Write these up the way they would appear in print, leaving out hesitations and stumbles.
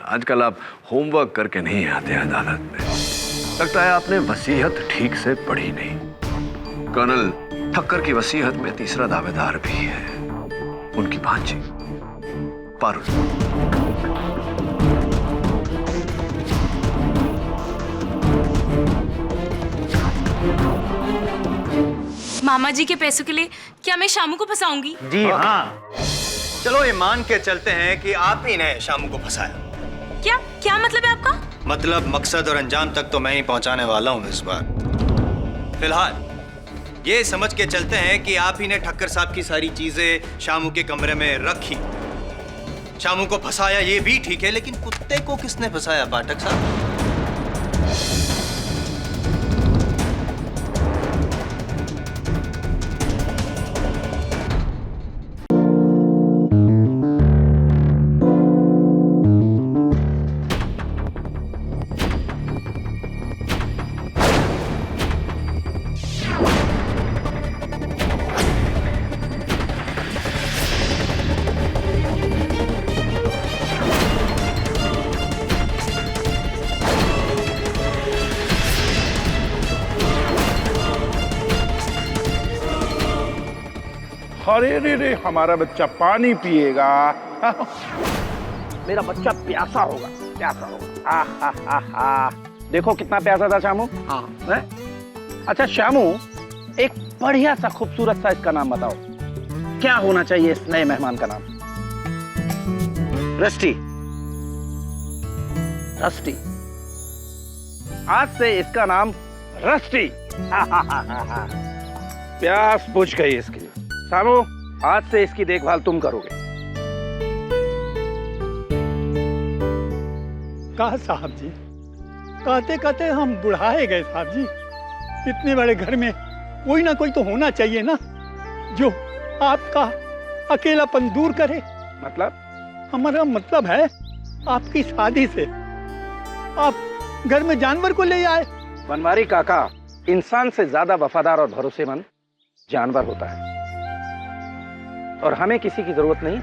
आजकल आप होमवर्क करके नहीं आते अदालत में। लगता है आपने वसीयत ठीक से पढ़ी नहीं। कर्नल ठक्कर की वसीयत में तीसरा दावेदार भी है, उनकी भांजी पारुल। मामा जी के पैसों के लिए क्या मैं शामू को फंसाऊंगी? जी हाँ। चलो ये मान के चलते हैं कि आप ही ने शामू को फंसाया। क्या क्या मतलब है आपका? मतलब मकसद और अंजाम तक तो मैं ही पहुंचाने वाला हूं इस बार। फिलहाल ये समझ के चलते हैं कि आप ही ने ठक्कर साहब की सारी चीजें शामू के कमरे में रखी। शामू को फंसाया ये भी ठीक है, लेकिन कुत्ते को किसने फंसाया पाठक साहब? अरे रे रे, हमारा बच्चा पानी पिएगा। मेरा बच्चा प्यासा होगा, प्यासा होगा। देखो कितना प्यासा था शामू। हाँ। अच्छा शामू, एक बढ़िया सा खूबसूरत सा इसका नाम बताओ, क्या होना चाहिए इस नए मेहमान का नाम? रस्टी। रस्टी, आज से इसका नाम रस्टी। प्यास बुझ गई इसकी। शामू, आज से इसकी देखभाल तुम करोगे। कहा साहब जी, कहते कहते हम बुढ़ाए गए साहब जी। इतने बड़े घर में कोई ना कोई तो होना चाहिए ना, जो आपका अकेलापन दूर करे। मतलब? हमारा मतलब है आपकी शादी से आप घर में जानवर को ले आए। बनवारी काका, इंसान से ज्यादा वफादार और भरोसेमंद जानवर होता है, और हमें किसी की जरूरत नहीं।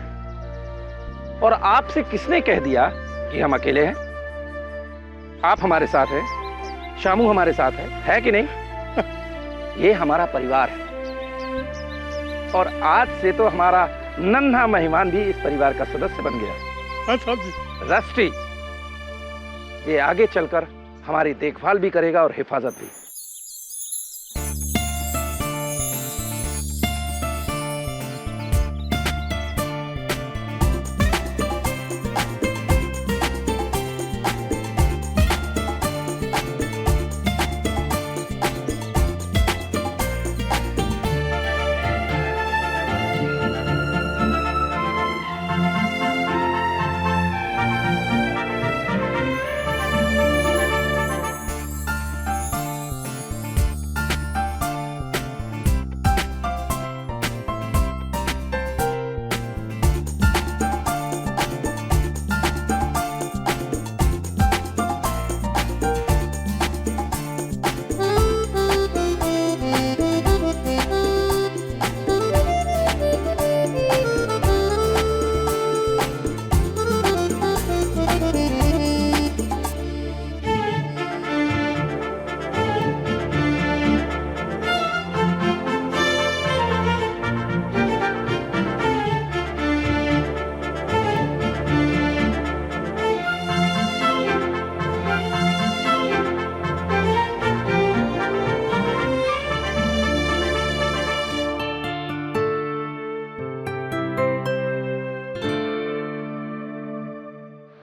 और आपसे किसने कह दिया कि हम अकेले हैं? आप हमारे साथ हैं, शामू हमारे साथ है कि नहीं? ये हमारा परिवार है, और आज से तो हमारा नन्हा मेहमान भी इस परिवार का सदस्य बन गया। रस्टी, ये आगे चलकर हमारी देखभाल भी करेगा और हिफाजत भी।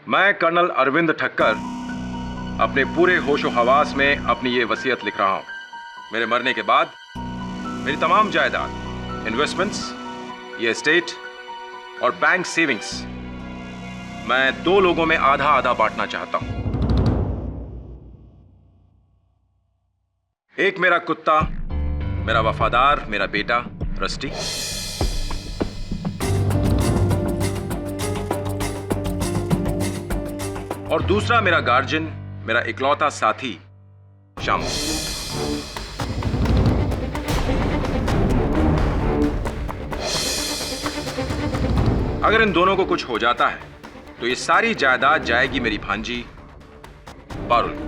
मैं कर्नल अरविंद ठक्कर अपने पूरे होशो हवास में अपनी ये वसीयत लिख रहा हूं। मेरे मरने के बाद मेरी तमाम जायदाद, इन्वेस्टमेंट्स, ये एस्टेट और बैंक सेविंग्स मैं 2 लोगों में आधा आधा बांटना चाहता हूं। एक मेरा कुत्ता, मेरा वफादार, मेरा बेटा रस्टी, और दूसरा मेरा गार्जियन, मेरा इकलौता साथी शामू। अगर इन दोनों को कुछ हो जाता है तो ये सारी जायदाद जाएगी मेरी भांजी पारुल को।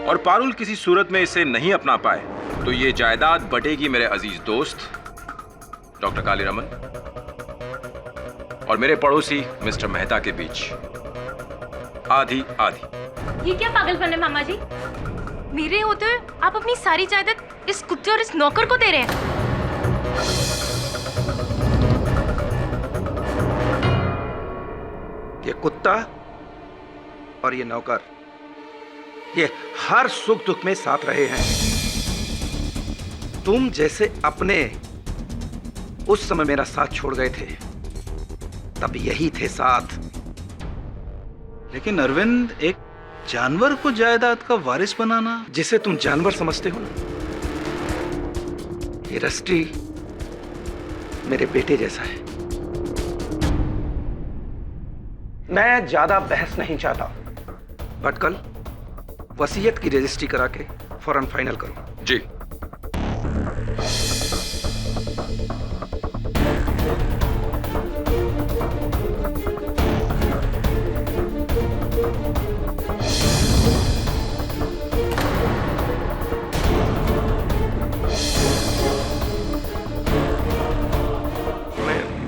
और पारुल किसी सूरत में इसे नहीं अपना पाए तो ये जायदाद बटेगी मेरे अजीज दोस्त डॉक्टर कालीरमन और मेरे पड़ोसी मिस्टर मेहता के बीच, आधी आधी। ये क्या पागलपन है मामा जी? मेरे होते हुए आप अपनी सारी जायदाद इस कुत्ते और इस नौकर को दे रहे हैं। ये कुत्ता और ये नौकर, ये हर सुख दुख में साथ रहे हैं। तुम जैसे अपने उस समय मेरा साथ छोड़ गए थे, तब यही थे साथ। लेकिन अरविंद, एक जानवर को जायदाद का वारिस बनाना। जिसे तुम जानवर समझते हो ना, ये रस्टी मेरे बेटे जैसा है। मैं ज्यादा बहस नहीं चाहता, बट कल वसीयत की रजिस्ट्री करा के फौरन फाइनल करो। जी।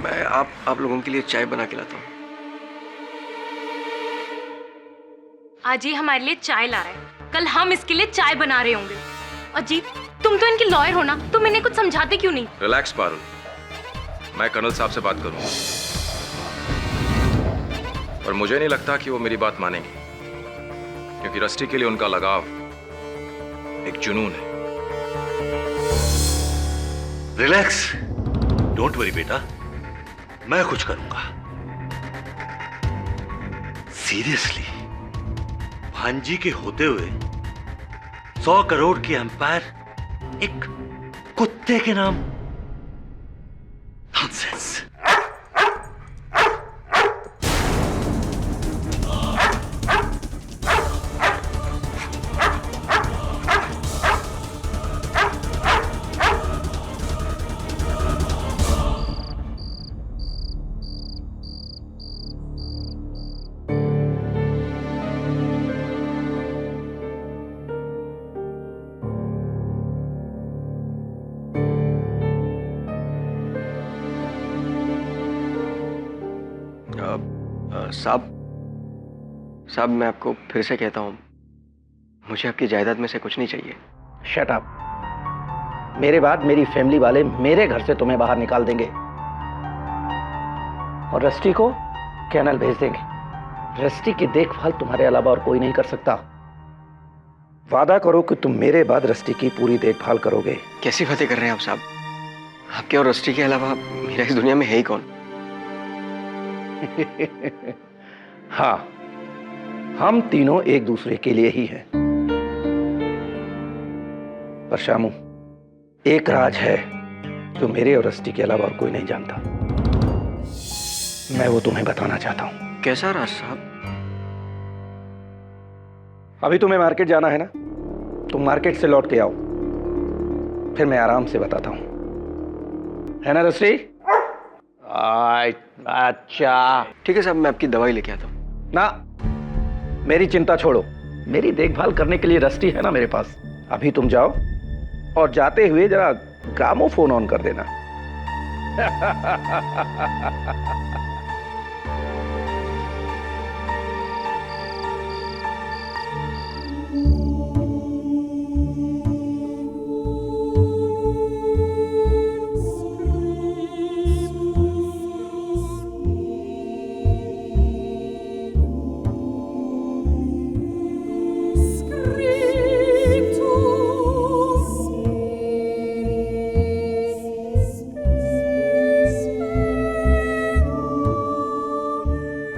मैं आप लोगों के लिए चाय बना के लाता हूँ। आज ये हमारे लिए चाय ला रहा है, कल हम इसके लिए चाय बना रहे होंगे। अजीब, तुम तो इनके लॉयर हो ना, तुम इन्हें कुछ समझाते क्यों नहीं? रिलैक्स पारुल, मैं कर्नल साहब से बात करूंगा और मुझे नहीं लगता कि वो मेरी बात मानेंगे, क्योंकि रस्टी के लिए उनका लगाव एक जुनून है। रिलैक्स, डोंट वरी बेटा, मैं कुछ करूंगा। सीरियसली, भांजी के होते हुए 100 करोड़ की एम्पायर एक कुत्ते के नाम? नॉनसेंस। साहब, मैं आपको फिर से कहता हूं, मुझे आपकी जायदाद में से कुछ नहीं चाहिए। Shut up. मेरे बाद मेरी फैमिली वाले मेरे घर से तुम्हें बाहर निकाल देंगे और रस्टी को कैनल भेज देंगे। रस्टी की देखभाल तुम्हारे अलावा और कोई नहीं कर सकता। वादा करो कि तुम मेरे बाद रस्टी की पूरी देखभाल करोगे। कैसी बातें कर रहे हैं आप साहब? आपके और रस्टी के अलावा मेरा इस दुनिया में है ही कौन? हाँ, हम तीनों एक दूसरे के लिए ही हैं। पर शामू, एक राज है जो मेरे और रस्टी के अलावा और कोई नहीं जानता। मैं वो तुम्हें बताना चाहता हूं। कैसा राज साहब? अभी तुम्हें मार्केट जाना है ना, तुम मार्केट से लौट के आओ, फिर मैं आराम से बताता हूं, है ना रस्टी? अच्छा ठीक है साहब, मैं आपकी दवाई लेके आता हूं। ना, मेरी चिंता छोड़ो, मेरी देखभाल करने के लिए रस्टी है ना मेरे पास। अभी तुम जाओ और जाते हुए जरा ग्रामोफोन ऑन कर देना।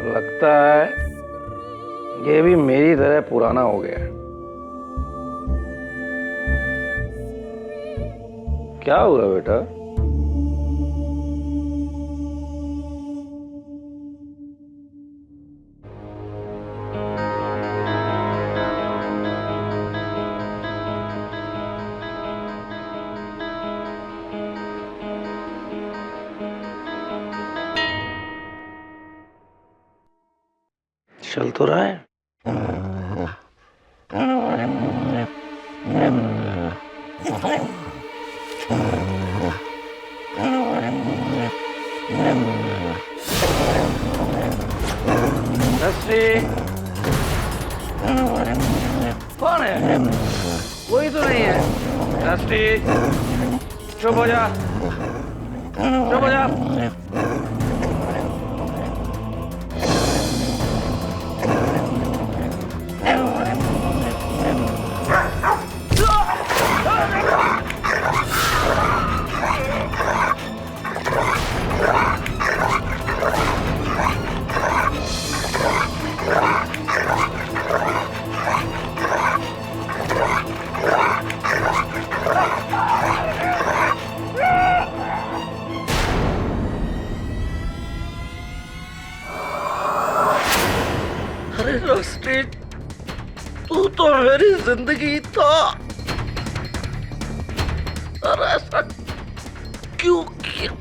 लगता है ये भी मेरी तरह पुराना हो गया है। क्या हुआ बेटा? चल तो रहा है। रस्सी कौन है? कोई तो नहीं है। रस्सी चुप हो जा, चुप हो जा। अरे रस्टी, तू तो मेरी जिंदगी था। और ऐसा क्यों किया?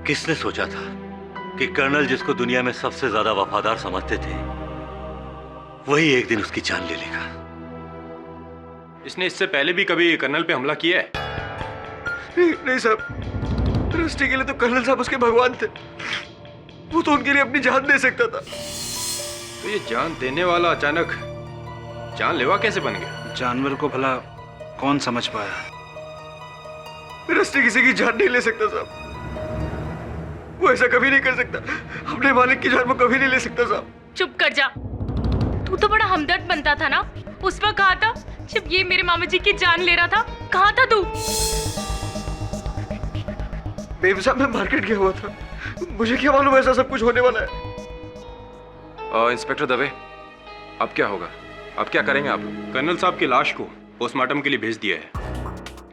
किसने सोचा था कि कर्नल, जिसको दुनिया में सबसे ज्यादा वफादार समझते थे, वही एक दिन उसकी जान ले लेगा। इसने इससे पहले भी कभी कर्नल पे हमला किया है? नहीं साहब, रस्टी के लिए तो कर्नल साहब उसके भगवान थे। वो तो उनके लिए अपनी जान दे सकता था। तो ये जान देने वाला अचानक जानलेवा कैसे बन गया? जानवर को भला कौन समझ पाया? रस्टी किसी की जान नहीं ले सकता साहब। वो ऐसा कभी नहीं कर सकता। अपने मालिक की जान वो कभी नहीं ले सकता साहब। चुप कर जा। तू तो बड़ा हमदर्द बनता था ना। उस वक्त कहा था जब ये मेरे मामा जी की जान ले रहा था। कहाँ था तू? बेबी साहब, मैं मार्केट गया हुआ था। मुझे क्या मालूम ऐसा सब कुछ होने वाला है। इंस्पेक्टर दवे, अब क्या होगा? अब क्या करेंगे आप? कर्नल साहब की लाश को पोस्टमार्टम के लिए भेज दिया है।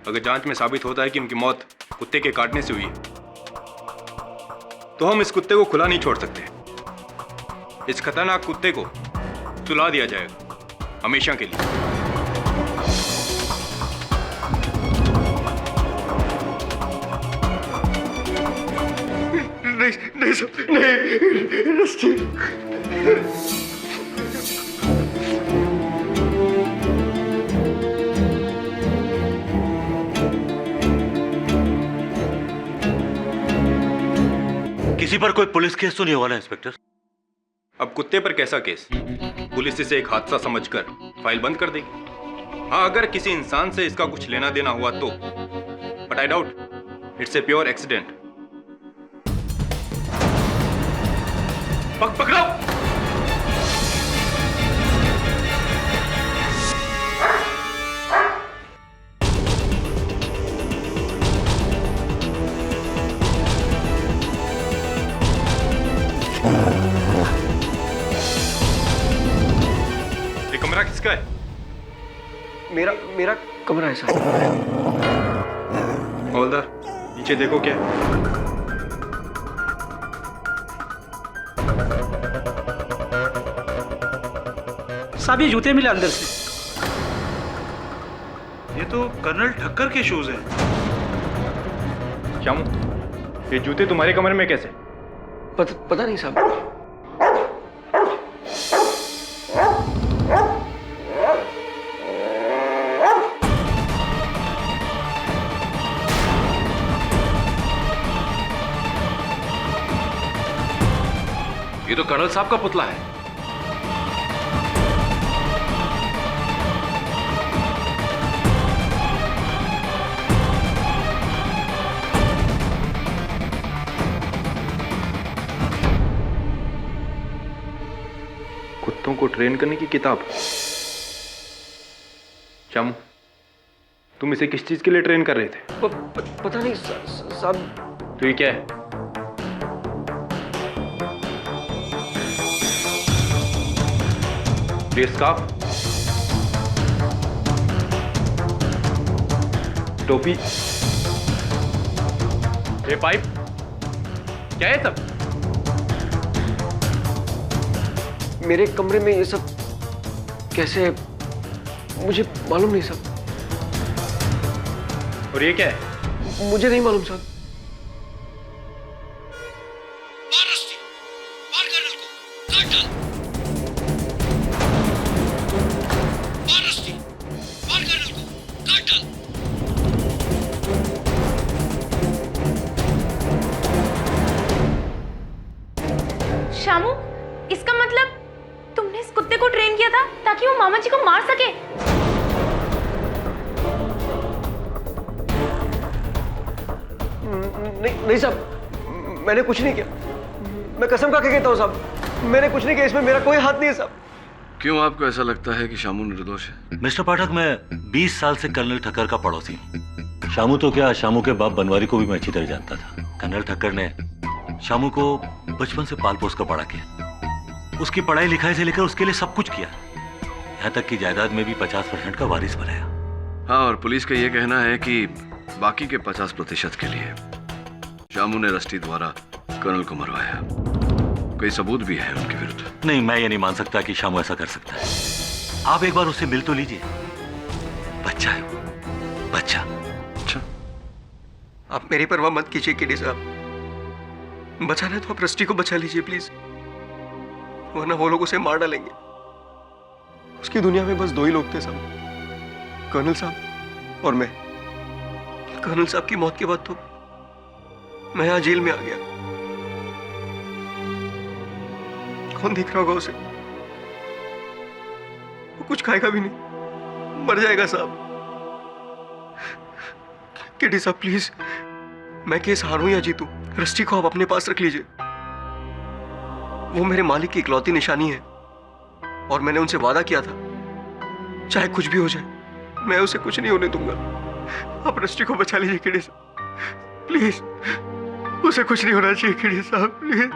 अगर जांच में साबित होता है कि उनकी मौत कुत्ते के काटने से हुई है, तो हम इस कुत्ते को खुला नहीं छोड़ सकते। इस खतरनाक कुत्ते को सुला दिया जाएगा हमेशा के लिए। नहीं नहीं साहब, नहीं रस्टी। किसी पर कोई पुलिस केस तो नहीं होगा ना इंस्पेक्टर? अब कुत्ते पर कैसा केस? पुलिस इसे एक हादसा समझकर फाइल बंद कर देगी। हाँ, अगर किसी इंसान से इसका कुछ लेना देना हुआ तो, but I doubt. It's a pure accident. पकड़ो! ये कमरा किसका है? मेरा कमरा है साहब। हवलदार, नीचे देखो क्या है। साहब ये जूते मिले अंदर से। ये तो कर्नल ठक्कर के शूज हैं। श्यामू, ये जूते तुम्हारे कमरे में कैसे? पता नहीं साहब। ये तो कर्नल साहब का पुतला है। कुत्तों को ट्रेन करने की किताब। श्यामू, तुम इसे किस चीज के लिए ट्रेन कर रहे थे? पता नहीं साहब। तो ये क्या है? ये स्कार्फ? टोपी, ये पाइप, क्या है सब? मेरे कमरे में ये सब कैसे, मुझे मालूम नहीं साहब। और ये क्या है? मुझे नहीं मालूम साहब। शामू, इसका मतलब तुमने इस कुत्ते को ट्रेन किया था ताकि वो मामा जी को मार सके? नहीं साहब, मैंने कुछ नहीं किया। मैं कसम खा के कहता हूँ साहब, मैंने कुछ नहीं किया। इसमें मेरा कोई हाथ नहीं है साहब। क्यों आपको ऐसा लगता है कि शामू निर्दोष है? मिस्टर पाठक, मैं 20 साल से कर्नल ठक्कर का पड़ोसी हूँ। शामू तो क्या, शामू के बाप बनवारी को भी मैं अच्छी तरह जानता था। कर्नल ठक्कर ने शामू को बचपन से पाल पोस कर बड़ा किया, उसकी पढ़ाई लिखाई से लेकर उसके लिए सब कुछ किया, यहाँ तक कि जायदाद में भी 50% का वारिस बनाया। हाँ, और पुलिस का यह कहना है कि बाकी के 50% के लिए शामू ने रस्टी द्वारा कर्नल को मरवाया। कोई सबूत भी है उनके विरुद्ध? नहीं, मैं ये नहीं मान सकता कि शामू ऐसा कर सकता है। आप एक बार उससे मिल तो लीजिए। बच्चा है वो, बच्चा। अच्छा, आप मेरी परवाह मत कीजिए केडी साहब। बचाना है तो आप रस्टी को बचा लीजिए प्लीज, वरना वो लोग उसे मार डालेंगे। उसकी दुनिया में बस 2 ही लोग थे साहब, कर्नल साहब और मैं। कर्नल साहब की मौत के बाद तो मैं यहाँ जेल में आ गया। कौन देख रहा होगा उसे? वो कुछ खाएगा भी नहीं, मर जाएगा साहब। केडी साहब प्लीज, मैं केस हारूं या जीतूं, रस्टी को आप अपने पास रख लीजिए। वो मेरे मालिक की इकलौती निशानी है और मैंने उनसे वादा किया था, चाहे कुछ भी हो जाए मैं उसे कुछ नहीं होने दूंगा। आप रस्टी को बचा लीजिए केडी साहब प्लीज, उसे कुछ नहीं होना चाहिए केडी साहब प्लीज।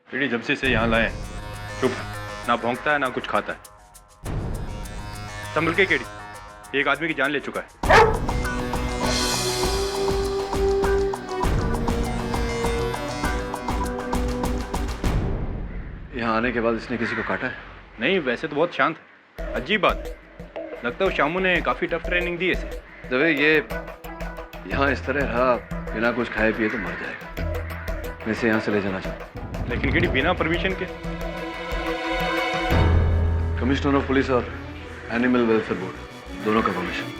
केडी जब से इसे यहाँ लाए चुप, ना भौंकता है ना कुछ खाता है। संभल के केडी, एक आदमी की जान ले चुका है। यहाँ आने के बाद इसने किसी को काटा है? नहीं, वैसे तो बहुत शांत है। अजीब बात है, लगता है शामू ने काफी टफ ट्रेनिंग दी है इसे। जब ये यहाँ इस तरह रहा बिना कुछ खाए पिए तो मर जाएगा। मैं इसे यहाँ से ले जाना चाहता हूँ। लेकिन केडी बिना परमिशन के? कमिश्नर ऑफ पुलिस और एनिमल वेलफेयर बोर्ड दोनों का परमिशन।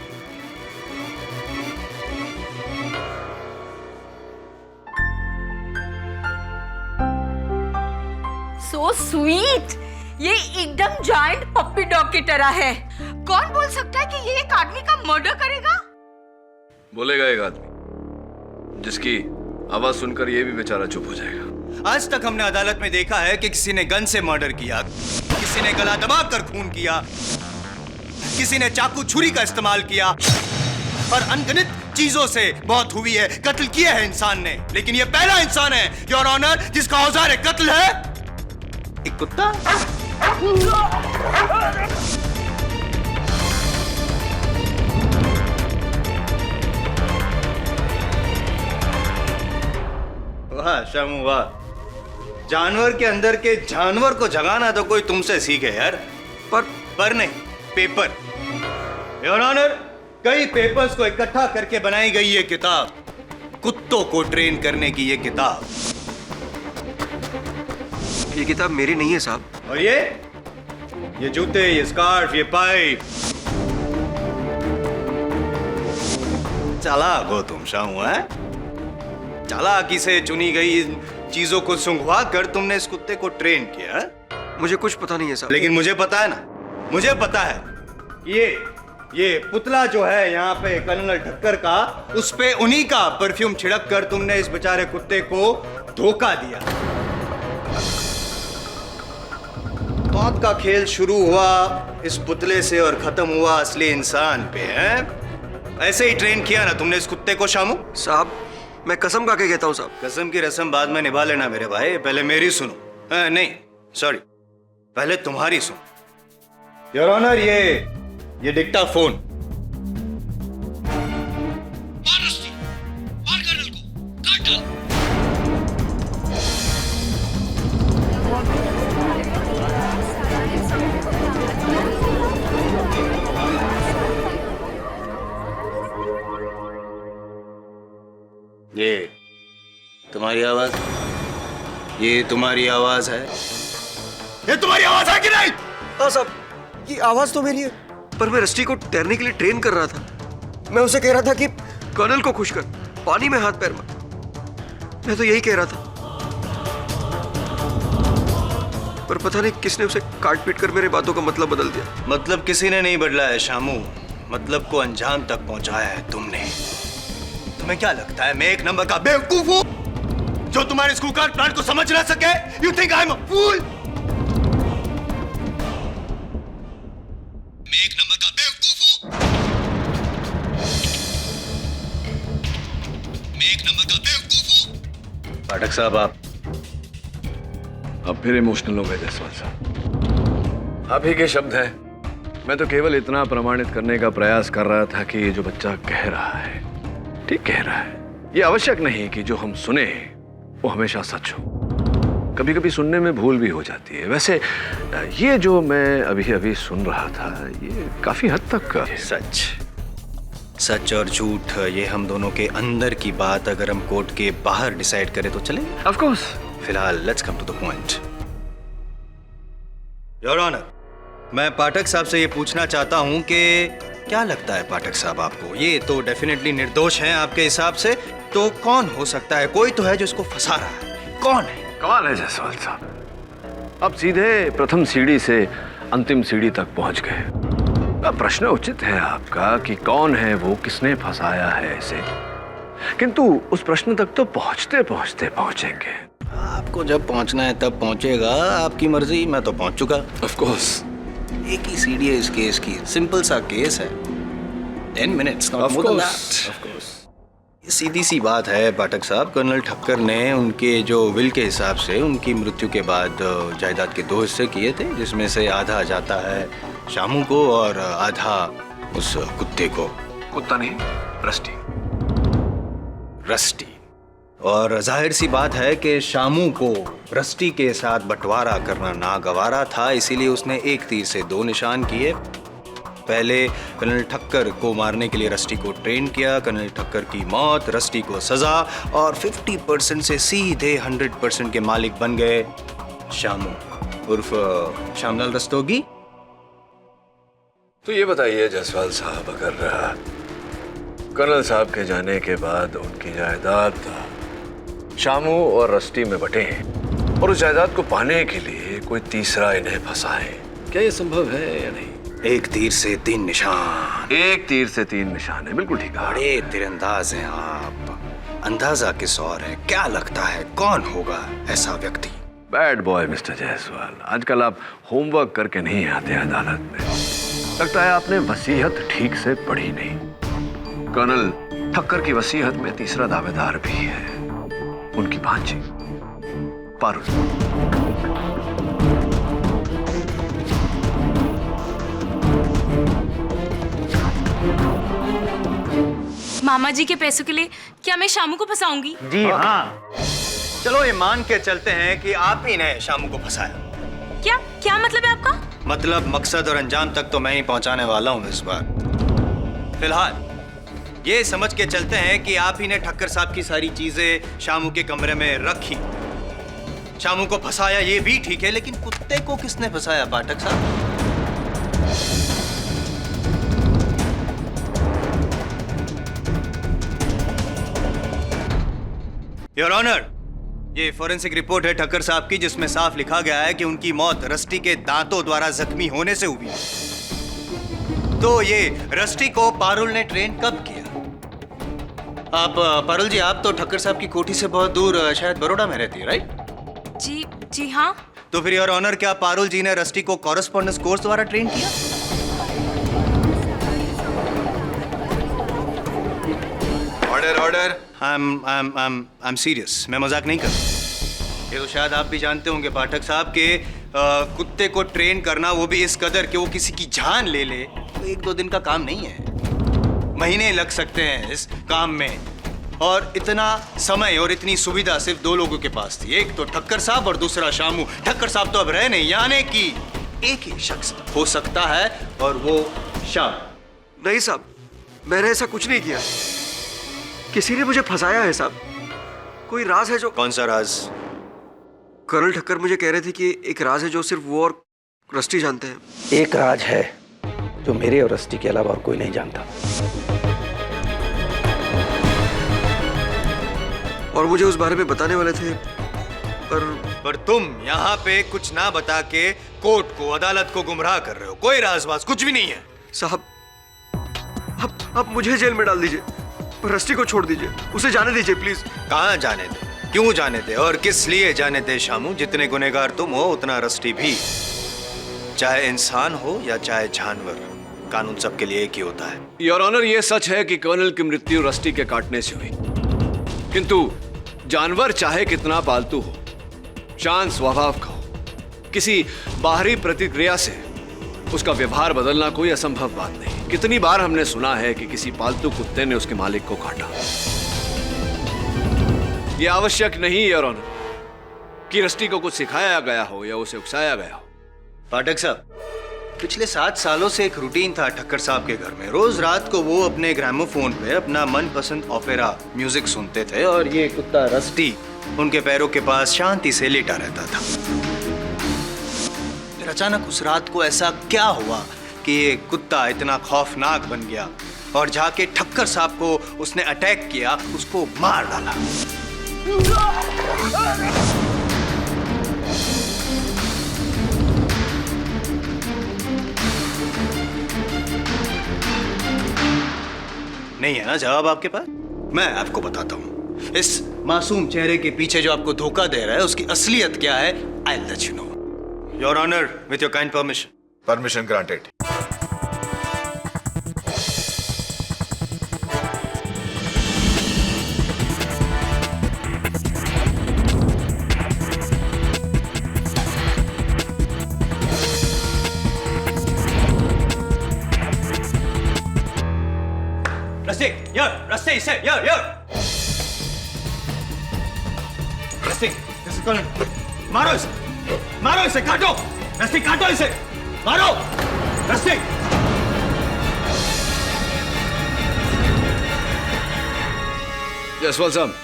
सो स्वीट, ये एकदम जायंट पप्पी डॉग की तरह है। कौन बोल सकता है कि ये एक आदमी का मर्डर करेगा? बोलेगा एक आदमी जिसकी आवाज सुनकर ये भी बेचारा चुप हो जाएगा। आज तक हमने अदालत में देखा है कि किसी ने गन से मर्डर किया, किसी ने गला दबाकर खून किया, किसी ने चाकू छुरी का इस्तेमाल किया, और अनगिनत चीजों से मौत हुई है, कत्ल किया है इंसान ने। लेकिन ये पहला इंसान है योर ऑनर जिसका औजार कत्ल है एक कुत्ता। वाह शामू वाह, जानवर के अंदर के जानवर को जगाना तो कोई तुमसे सीखे यार। पर नहीं, पेपर। योर ऑनर, कई पेपर्स को इकट्ठा करके बनाई गई ये किताब, कुत्तों को ट्रेन करने की ये किताब। ये किताब मेरी नहीं है साहब। और ये जूते, ये स्कार्फ, ये पाइप। चालाक हो तुम शामू, है? चालाकी से चुनी गई इन चीजों को सुंघवा कर तुमने इस कुत्ते को ट्रेन किया है? मुझे कुछ पता नहीं है साहब। लेकिन मुझे पता है ना, मुझे पता है ये पुतला जो है यहाँ पे कर्नल ठक्कर का, उस पे उन्हीं का परफ्यूम छिड़क कर तुमने इस बेचारे कुत्ते को धोखा दिया। मौत का खेल शुरू हुआ इस पुतले से और खत्म हुआ असली इंसान पे, है? ऐसे ही ट्रेन किया ना तुमने इस कुत्ते को शामू? साहब मैं कसम खा के कहता हूँ साहब। कसम की रस्म बाद में निभा लेना मेरे भाई, पहले मेरी सुनो। नहीं सॉरी, पहले तुम्हारी सुनो। योर ऑनर, ये डिक्टा फोन। ये तुम्हारी आवाज, ये तुम्हारी आवाज है, ये तुम्हारी आवाज है कि नहीं? हाँ साहब, ये आवाज तो मेरी है, पर मैं रस्टी को तैरने के लिए ट्रेन कर रहा था। मैं उसे कह रहा था कि कर्नल को खुश कर, पानी में हाथ पैर मार। मैं तो यही कह रहा था, पर पता नहीं किसने उसे काट पीट कर मेरे बातों का मतलब बदल दिया। मतलब किसी ने नहीं बदला है शामू, मतलब को अंजाम तक पहुंचाया है तुमने। तुम्हें क्या लगता है मैं एक नंबर का बेवकूफ हूं जो तुम्हारे स्कूल कार्ड प्लान को समझ ना सके? You think I am a fool? मैं एक नंबर का बेवकूफ हूं? मैं एक नंबर का बेवकूफ हूं? पाठक साहब, अब फिर इमोशनल हो गए जायसवाल साहब। आप ही के शब्द हैं। मैं तो केवल इतना प्रमाणित करने का प्रयास कर रहा था कि ये जो बच्चा कह रहा है ठीक कह रहा है। ये आवश्यक नहीं कि जो हम सुने वो हमेशा सच हो, कभी कभी सुनने में भूल भी हो जाती है। वैसे ये जो मैं अभी अभी सुन रहा था ये काफी हद तक सच सच और झूठ ये हम दोनों के अंदर की बात अगर हम कोर्ट के बाहर डिसाइड करें तो चलेगा। Of course. फिलहाल let's come to the point. Your honour, मैं पाठक साहब से ये पूछना चाहता हूं कि क्या लगता है पाठक साहब आपको, ये तो डेफिनेटली निर्दोष हैं आपके हिसाब से, तो कौन हो सकता है? कोई तो है जो इसको फंसा रहा है, कौन है? कमाल है जायसवाल साहब, अब सीधे प्रथम सीढ़ी से अंतिम सीढ़ी तक पहुंच गए। अब प्रश्न उचित है आपका कि कौन है वो, किसने फंसाया है इसे, किंतु उस प्रश्न तक तो पहुंचते पहुंचते पहुंचेंगे। आपको जब पहुंचना है तब पहुंचेगा, आपकी मर्जी। मैं तो पहुंच चुका। Of course. एक ही सीढ़ी है इस केस की, सिंपल सा केस है, 10 minutes, not more than that. Of course. ये सीधी सी बात है पाठक साहब, कर्नल ठक्कर ने उनके जो विल के हिसाब से उनकी मृत्यु के बाद जायदाद के 2 हिस्से किए थे, जिसमें से आधा जाता है शामू को और आधा उस कुत्ते को। कुत्ता नहीं, रस्टी। रस्टी। और जाहिर सी बात है कि शामू को रस्टी के साथ बंटवारा करना नागवारा था, इसीलिए उसने एक तीर से 2 निशान किए। पहले कर्नल ठक्कर को मारने के लिए रस्टी को ट्रेन किया, कर्नल ठक्कर की मौत, रस्टी को सजा, और 50% से सीधे 100% के मालिक बन गए शामू उर्फ श्यामलाल रस्तोगी। तो ये बताइए जायसवाल साहब, अगर कर्नल साहब के जाने के बाद उनकी जायदाद शामू और रस्टी में बटे हैं और उस जायदाद को पाने के लिए कोई तीसरा इन्हें फंसाए, क्या ये संभव है या नहीं? एक तीर से 3 निशान। एक तीर से 3 निशान है, बिल्कुल ठीक है। बड़े तीरंदाज हैं आप, अंदाजा किस और है? क्या लगता है कौन होगा ऐसा व्यक्ति? बैड बॉय मिस्टर जायसवाल, आजकल आप होमवर्क करके नहीं आते अदालत में। लगता है आपने वसीयत ठीक से पढ़ी नहीं। कर्नल ठक्कर की वसीयत में तीसरा दावेदार भी है, उनकी भांजी पारुल। मामा जी के पैसों के लिए क्या मैं शामू को फंसाऊंगी? जी हाँ। चलो ये मान के चलते हैं कि आप ही ने शामू को फंसाया। क्या क्या मतलब है आपका? मतलब मकसद और अंजाम तक तो मैं ही पहुंचाने वाला हूं इस बार। फिलहाल ये समझ के चलते हैं कि आप ही ने ठक्कर साहब की सारी चीजें शामू के कमरे में रखी, शामू को फंसाया, ये भी ठीक है, लेकिन कुत्ते को किसने फंसाया पाठक साहब? योर ऑनर, ये फॉरेंसिक रिपोर्ट है ठक्कर साहब की, जिसमें साफ लिखा गया है कि उनकी मौत रस्टी के दांतों द्वारा जख्मी होने से हुई। तो ये रस्टी को पारुल ने ट्रेन कब किया? आप पारुल जी, आप तो ठक्कर साहब की कोठी से बहुत दूर शायद बड़ौदा में रहती है, राइट? जी हाँ। तो फिर योर ऑनर, क्या पारुल जी ने रस्टी को कॉरेस्पॉन्डेंस कोर्स द्वारा ट्रेन किया? Order order. I am serious, मैं मजाक नहीं कर। ये तो शायद आप भी जानते होंगे पाठक साहब के कुत्ते को ट्रेन करना, वो भी इस कदर कि वो किसी की जान ले ले, तो 1-2 दिन का काम नहीं है। महीने लग सकते हैं इस काम में। और इतना समय और इतनी सुविधा सिर्फ 2 लोगों के पास थी, एक तो ठक्कर साहब और दूसरा शामू। ठक्कर साहब तो अब रहे नहीं, यानी कि एक ही शख्स हो सकता है और वो शाम। नहीं साहब, मैंने ऐसा कुछ नहीं किया। किसी ने मुझे फंसाया है साहब। कोई राज है जो। कौन सा राज? कर्नल ठक्कर मुझे कह रहे थे कि एक राज है जो सिर्फ वो और रस्टी जानते हैं। एक राज है जो मेरे और रस्टी के अलावा और कोई नहीं जानता। और मुझे उस बारे में बताने वाले थे, पर तुम यहाँ पे कुछ ना बता के कोर्ट को, अदालत को गुमराह कर रहे हो। कोई राजबाज कुछ भी नहीं है। साहब, आप मुझे जेल में डाल दीजिए, पर रस्टी को छोड़ दीजिए, उसे जाने दीजिए प्लीज। कहाँ जाने दे, क्यों जाने दे और किस लिए जाने दे शामू? जितने गुनहगार तुम हो उतना रस्टी भी। चाहे इंसान हो या चाहे जानवर, कानून सबके लिए एक ही होता है। योर ऑनर, ये सच है कि कर्नल की मृत्यु रस्टी के काटने से हुई, किंतु जानवर चाहे कितना पालतू हो, शांत स्वभाव का हो, किसी बाहरी प्रतिक्रिया से उसका व्यवहार बदलना कोई असंभव बात नहीं। कितनी बार हमने सुना है कि किसी पालतू कुत्ते ने उसके मालिक को काटा। यह आवश्यक नहीं योर ऑनर कि रस्टी को कुछ सिखाया गया हो या उसे उकसाया गया हो। पाठक साहब, पिछले 7 सालों से एक रूटीन था ठक्कर साहब के घर में। रोज रात को वो अपने ग्रामोफोन पे अपना मनपसंद ओपेरा म्यूजिक सुनते थे और ये कुत्ता रस्टी उनके पैरों के पास शांति से लेटा रहता था। फिर अचानक उस रात को ऐसा क्या हुआ कि ये कुत्ता इतना खौफनाक बन गया और जाके ठक्कर साहब को उसने अटैक किया, उसको मार डाला। नहीं है ना जवाब आपके पास? मैं आपको बताता हूं। इस मासूम चेहरे के पीछे जो आपको धोखा दे रहा है उसकी असलियत क्या है। I will let you know. Your honour, with your kind permission. Permission granted. रस्ते इसे रस्ते मारो इसे, मारो इसे, काटो रस्ते, काटो इसे, मारो रस्ते। जयसवाल साहब,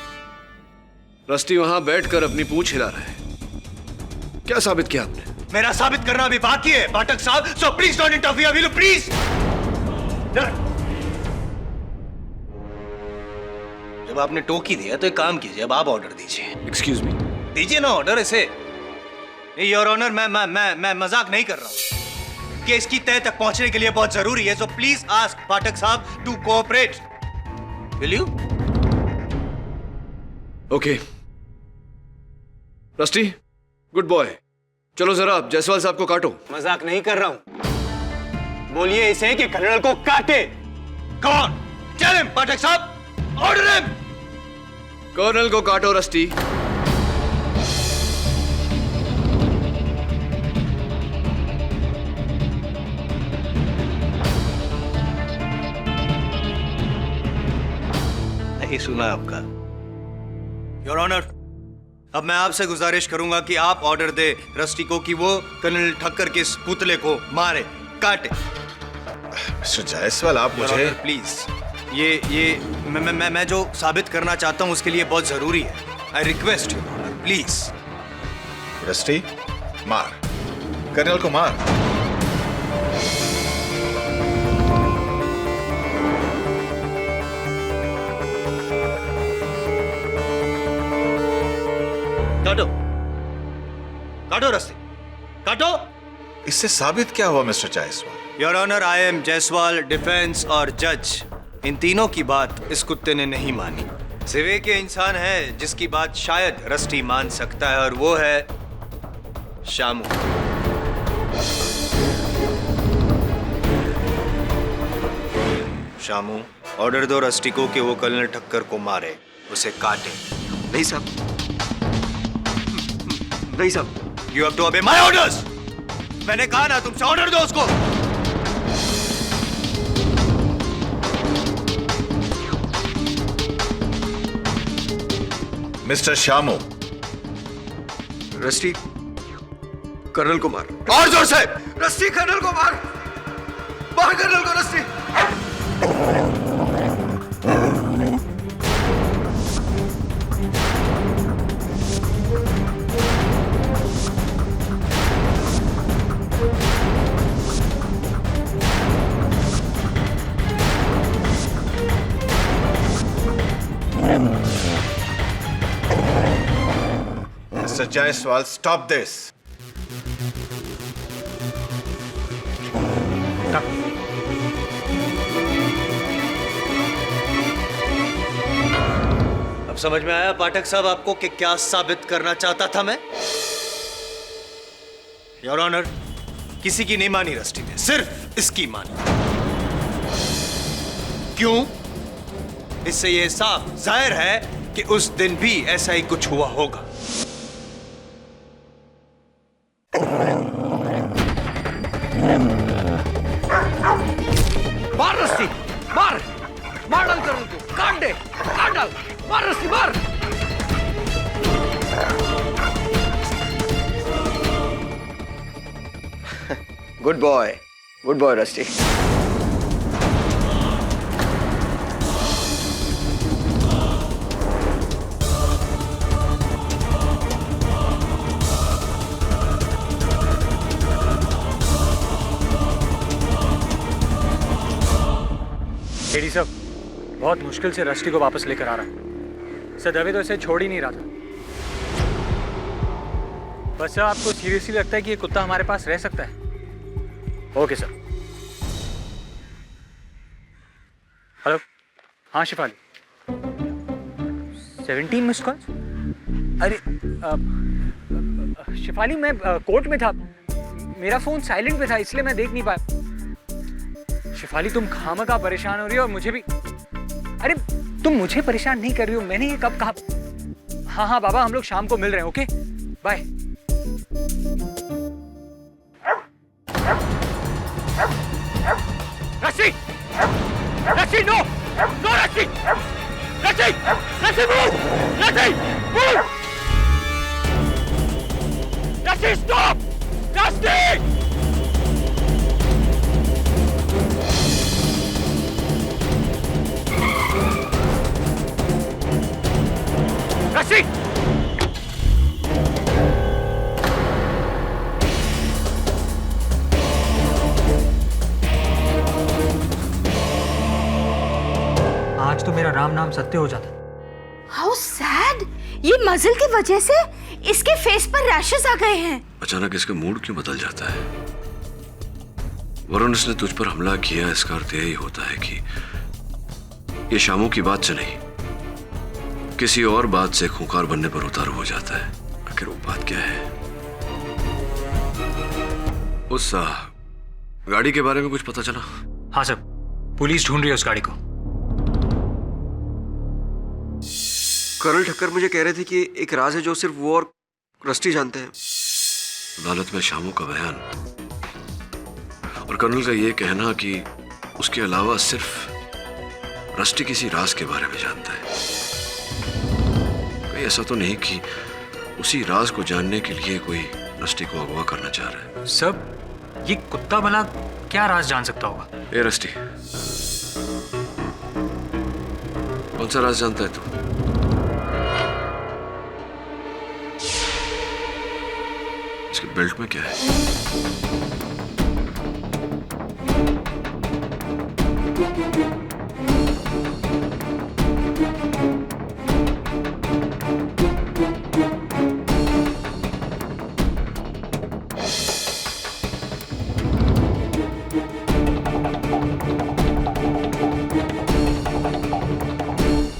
रस्टी वहां बैठकर अपनी पूंछ हिला रहा है। क्या साबित किया आपने? मेरा साबित करना अभी बाकी है पाठक साहब, so please don't interfere, will you please? जब आपने टोकी दिया तो एक काम कीजिए, अब आप ऑर्डर दीजिए। Excuse me? दीजिए ना ऑर्डर इसे। योर ऑनर, मैं मजाक नहीं कर रहा हूं। केस की तह तक पहुंचने के लिए बहुत जरूरी है, सो प्लीज आस्क पाठक साहब to cooperate, will you? Okay Rusty, good boy, चलो जरा आप जायसवाल साहब को काटो। मजाक नहीं कर रहा हूं, बोलिए इसे कि कर्नल को काटे। कौन? टेल हिम पाठक साहब, ऑर्डर हिम। कर्नल को काटो रस्टी। नहीं सुना आपका? योर ऑनर, अब मैं आपसे गुजारिश करूंगा कि आप ऑर्डर दे रस्टी को कि वो कर्नल ठक्कर के इस पुतले को मारे, काटे। मिस्टर जायसवाल, आप मुझे प्लीज, ये मैं जो साबित करना चाहता हूं उसके लिए बहुत जरूरी है। I request you honour, please. Rusty, मार, कर्नल को मार। काटो, काटो रस्ते, काटो। इससे साबित क्या हुआ mister Jaiswal? Your honour, I am Jaiswal, defence और जज, इन तीनों की बात इस कुत्ते ने नहीं मानी। सिर्फ एक इंसान है जिसकी बात शायद रस्टी मान सकता है और वो है शामू। शामू, ऑर्डर दो रस्टी को कि वो कर्नल ठक्कर को मारे, उसे काटे। नहीं साहब, नहीं साहब। You have to obey my orders. मैंने कहा ना तुमसे, ऑर्डर दो उसको। मिस्टर शामू, रस्टी कर्नल को मार। और जोर से। रस्टी कर्नल को मार, मार कर्नल को rusty. Mister Jaiswal, stop this. अब समझ में आया पाठक साहब आपको कि क्या साबित करना चाहता था मैं? योर ऑनर, किसी की नहीं मानी रस्टी ने, सिर्फ इसकी मानी। क्यों? इससे यह साफ जाहिर है कि उस दिन भी ऐसा ही कुछ हुआ होगा। मार रस्सी, मार मार डाल कर्नल को, काट दे, काट डाल, मार रस्सी, मार। Good boy rusty. एडी साहब, बहुत मुश्किल से रस्टी को वापस लेकर आ रहा हूं। सर दवे तो इसे छोड़ ही नहीं रहा था। बस सर, आपको सीरियसली लगता है कि ये कुत्ता हमारे पास रह सकता है? Okay sir. हेलो, हाँ शिफाली, 17 मिस्ड कॉल्स। अरे शिफाली, मैं कोर्ट में था, मेरा फोन साइलेंट पे था, इसलिए मैं देख नहीं पाया। शिफाली, तुम खामखा परेशान हो रही हो और मुझे भी। अरे तुम मुझे परेशान नहीं कर रही हो, मैंने ये कब कहा? हाँ हाँ बाबा, हम लोग शाम को मिल रहे हैं। Okay bye. रस्सी, रस्सी, नो नो, रस्सी, रस्सी, रस्सी, मूव, रस्सी, मूव, रस्सी, स्टॉप, रस्सी। रस्सी, आज तो मेरा राम नाम सत्य हो जाता। How sad. ये मजल की वजह से इसके फेस पर रैशेस आ गए हैं। अचानक इसका मूड क्यों बदल जाता है? वरुण, इसने तुझ पर हमला किया, इसका अर्थ यही होता है कि ये शामू की बात से नहीं, किसी और बात से खूंखार बनने पर उतारू हो जाता है। आखिर वो बात क्या है? उस गाड़ी के बारे में कुछ पता चला? हाँ सर, पुलिस ढूंढ रही है उस गाड़ी को। कर्नल ठक्कर मुझे कह रहे थे कि एक राज है जो सिर्फ वो और रस्टी जानते हैं। अदालत में शामू का बयान और कर्नल का ये कहना कि उसके अलावा सिर्फ रस्टी किसी राज के बारे में जानता है। कहीं ऐसा तो नहीं कि उसी राज को जानने के लिए कोई रस्टी को अगवा करना चाह रहा है? सब ये कुत्ता भला क्या राज जान सकता होगा? ए रस्टी, कौन सा राज जानता है तू? इसके बेल्ट में क्या है?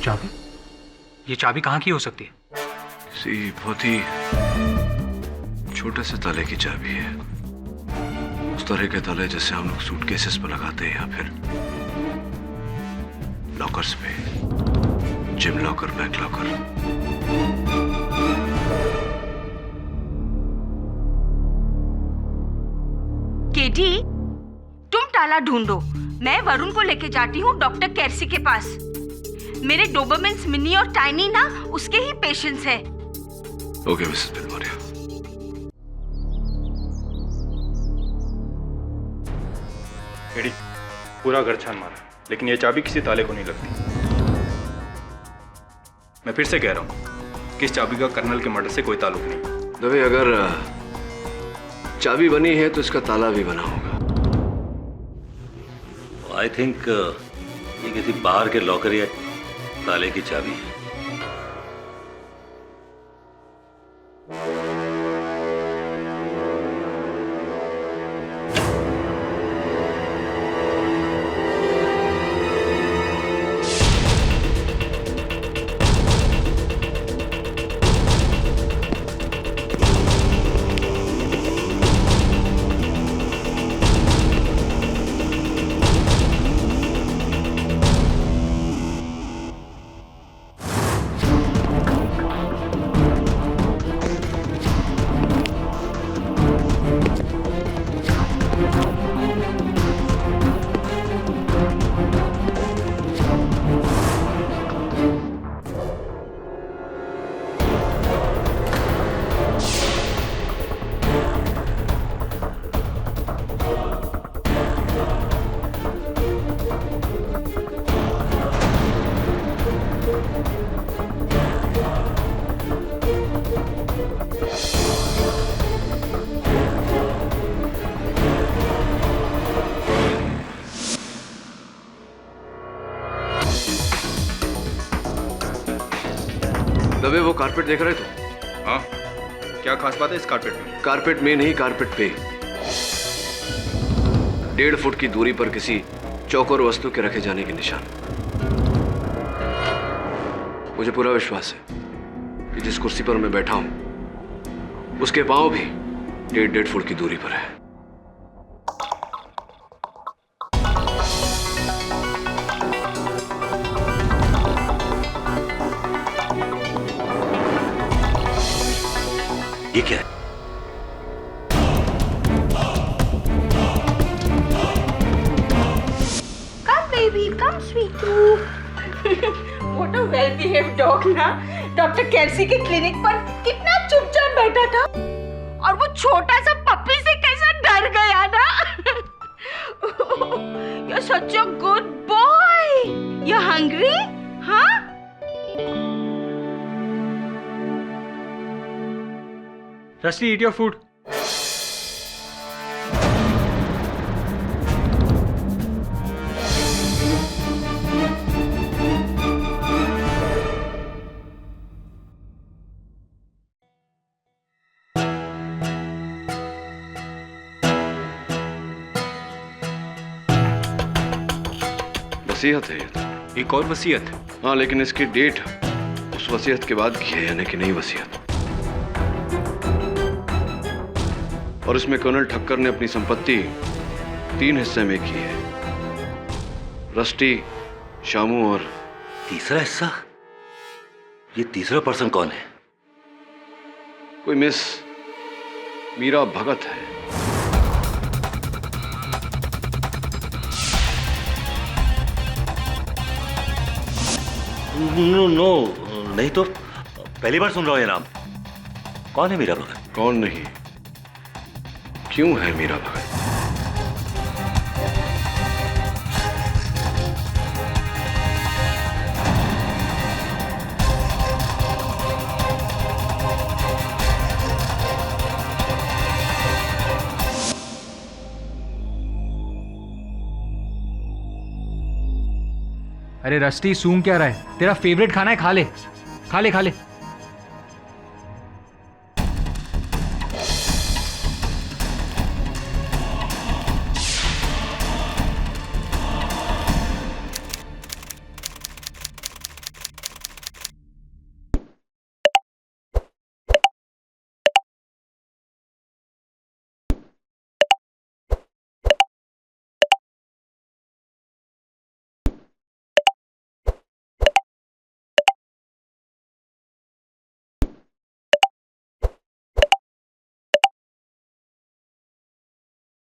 चाबी? ये चाबी कहाँ की हो सकती है? किसी बहुत ही छोटे से ताले की चाबी है। उस तरह के ताले जैसे हम लोग सूटकेसेस पर लगाते हैं या फिर लॉकर्स पे, जिम लॉकर, बैंक लॉकर। केटी, तुम ताला ढूंढो, मैं वरुण को लेके जाती हूँ डॉक्टर कैरसी के पास। मेरे डोबरमेंस मिनी और टाइनी ना उसके ही पेशेंट्स हैं। Okay Mrs Bilimoria. एडी, पूरा घर छान मारा, लेकिन ये चाबी किसी ताले को नहीं लगती। मैं फिर से कह रहा हूँ कि इस चाबी का कर्नल के मर्डर से कोई ताल्लुक नहीं। दबे, अगर चाबी बनी है तो इसका ताला भी बना होगा। आई थिंक ये किसी बाहर के लॉकर या ताले की चाबी है। दबे, वो कारपेट देख रहे तो? हाँ, क्या खास बात है इस कारपेट में? कारपेट में नहीं, कारपेट पे 1.5 फुट की दूरी पर किसी चौकोर वस्तु के रखे जाने के निशान। मुझे पूरा विश्वास है कि जिस कुर्सी पर मैं बैठा हूं उसके पांव भी 1.5 फुट की दूरी पर है। ये क्या है? Come baby, come sweetie. What a well-behaved dog ना। डॉक्टर कैरसी के क्लिनिक पर कितना चुपचाप बैठा था, और वो छोटा सा पप्पी से कैसा डर गया ना। You're such a good boy. You're hungry? हाँ? Rusty, eat your food. वसीयत है ये तो। एक और वसीयत? हाँ, लेकिन इसकी डेट उस वसीयत के बाद की है, यानी कि नई वसीयत। और इसमें कर्नल ठक्कर ने अपनी संपत्ति 3 हिस्से में की है। रस्टी, शामू और तीसरा हिस्सा? ये तीसरा पर्सन कौन है? कोई मिस मीरा भगत है। नो, नहीं तो पहली बार सुन रहा हूं ये नाम। कौन है मीरा भगत? कौन नहीं, क्यों है मीरा भगत? अरे रस्टी, सूंघ क्या रहा है? तेरा फेवरेट खाना है, खा ले खा ले खा ले।